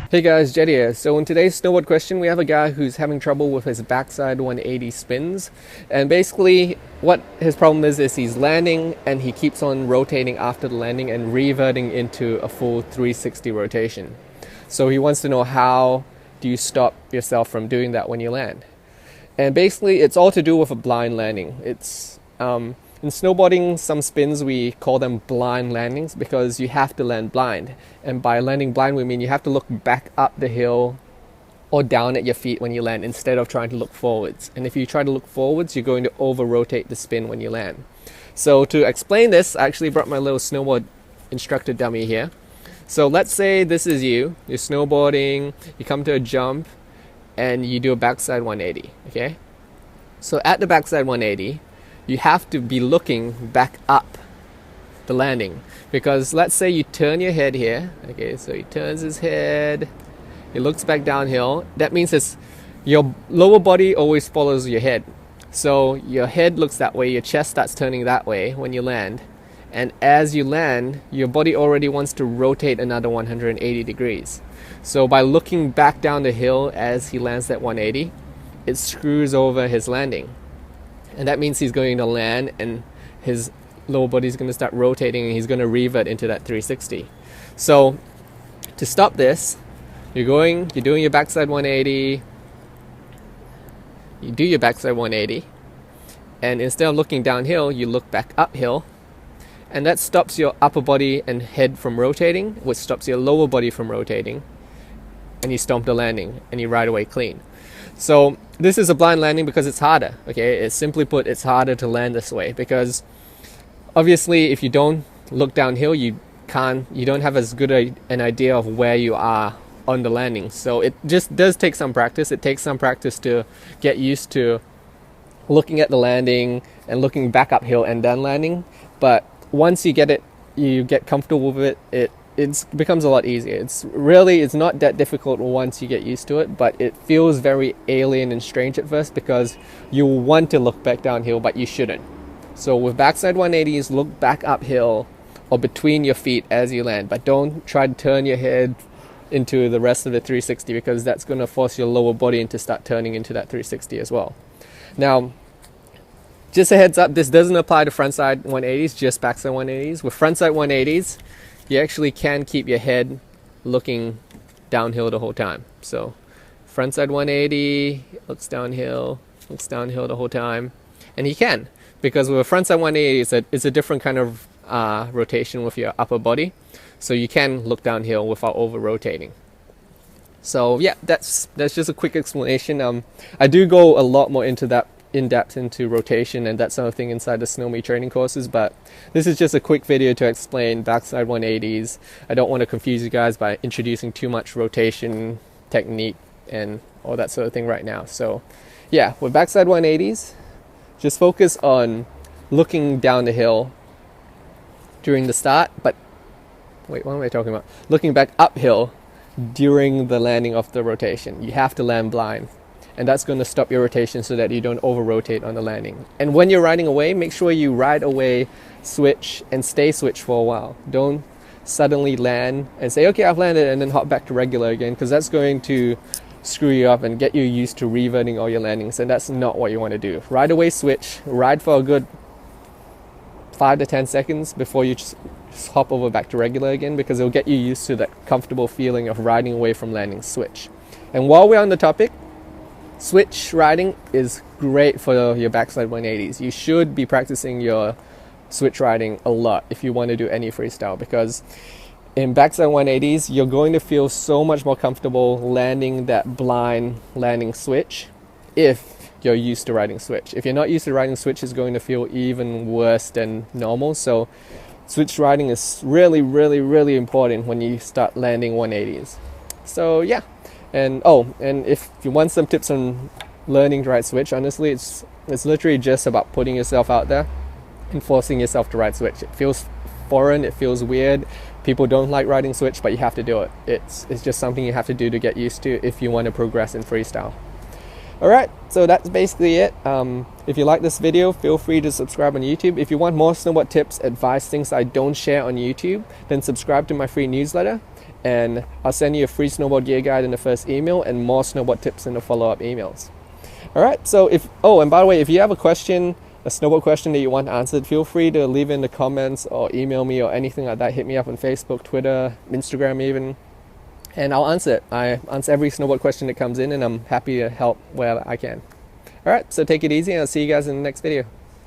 Hey guys, Jed here. So in today's snowboard question, we have a guy who's having trouble with his backside 180 spins. And basically, what his problem is he's landing and he keeps on rotating after the landing and reverting into a full 360 rotation. So he wants to know, how do you stop yourself from doing that when you land? And basically, it's all to do with a blind landing. In snowboarding, some spins we call them blind landings because you have to land blind. And by landing blind, we mean you have to look back up the hill or down at your feet when you land instead of trying to look forwards. And if you try to look forwards, you're going to over-rotate the spin when you land. So to explain this, I actually brought my little snowboard instructor dummy here. So let's say this is you're snowboarding, you come to a jump, and you do a backside 180, okay? So at the backside 180, you have to be looking back up the landing, because let's say you turn your head here, okay, so he turns his head, he looks back downhill. That means your lower body always follows your head. So your head looks that way, your chest starts turning that way when you land. And as you land, your body already wants to rotate another 180 degrees. So by looking back down the hill as he lands that 180, it screws over his landing. And that means he's going to land and his lower body is going to start rotating and he's going to revert into that 360. So to stop this, you're doing your backside 180, you do your backside 180, and instead of looking downhill, you look back uphill, and that stops your upper body and head from rotating, which stops your lower body from rotating, and you stomp the landing and you ride away clean. So this is a blind landing because it's harder, okay? It's simply put, it's harder to land this way because obviously if you don't look downhill, you don't have as good an idea of where you are on the landing. So it just does take some practice. It takes some practice to get used to looking at the landing and looking back uphill and then landing. But once you get comfortable with it, it becomes a lot easier. It's not that difficult once you get used to it, but it feels very alien and strange at first because you want to look back downhill, but you shouldn't. So with backside 180s, look back uphill or between your feet as you land, but don't try to turn your head into the rest of the 360 because that's going to force your lower body to start turning into that 360 as well. Now, just a heads up, this doesn't apply to frontside 180s, just backside 180s. With frontside 180s, you actually can keep your head looking downhill the whole time. So frontside 180, looks downhill the whole time. And you can, because with a frontside 180, it's a different kind of rotation with your upper body. So you can look downhill without over-rotating. So yeah, that's just a quick explanation. I do go a lot more into that in-depth into rotation and that sort of thing inside the Snomie training courses, but this is just a quick video to explain backside 180s. I don't want to confuse you guys by introducing too much rotation technique and all that sort of thing right now. So yeah, with backside 180s, just focus on looking down the hill during the start, but wait, what am I talking about? Looking back uphill during the landing of the rotation. You have to land blind. And that's going to stop your rotation so that you don't over-rotate on the landing. And when you're riding away, make sure you ride away, switch, and stay switch for a while. Don't suddenly land and say, okay, I've landed, and then hop back to regular again, because that's going to screw you up and get you used to reverting all your landings, and that's not what you want to do. Ride away, switch, ride for a good 5 to 10 seconds before you just hop over back to regular again, because it'll get you used to that comfortable feeling of riding away from landing switch. And while we're on the topic, switch riding is great for your backside 180s. You should be practicing your switch riding a lot if you want to do any freestyle, because in backside 180s, you're going to feel so much more comfortable landing that blind landing switch if you're used to riding switch. If you're not used to riding switch, it's going to feel even worse than normal. So switch riding is really, really, really important when you start landing 180s. So yeah. And if you want some tips on learning to ride switch, honestly, it's literally just about putting yourself out there and forcing yourself to ride switch. It feels foreign, it feels weird. People don't like riding switch, but you have to do it. It's just something you have to do to get used to if you want to progress in freestyle. Alright, so that's basically it. If you like this video, feel free to subscribe on YouTube. If you want more snowboard tips, advice, things I don't share on YouTube, then subscribe to my free newsletter, and I'll send you a free snowboard gear guide in the first email and more snowboard tips in the follow-up emails. Alright, so and by the way, if you have a question, a snowboard question that you want answered, feel free to leave in the comments or email me or anything like that. Hit me up on Facebook, Twitter, Instagram even, and I'll answer it. I answer every snowboard question that comes in, and I'm happy to help where I can. Alright, so take it easy, and I'll see you guys in the next video.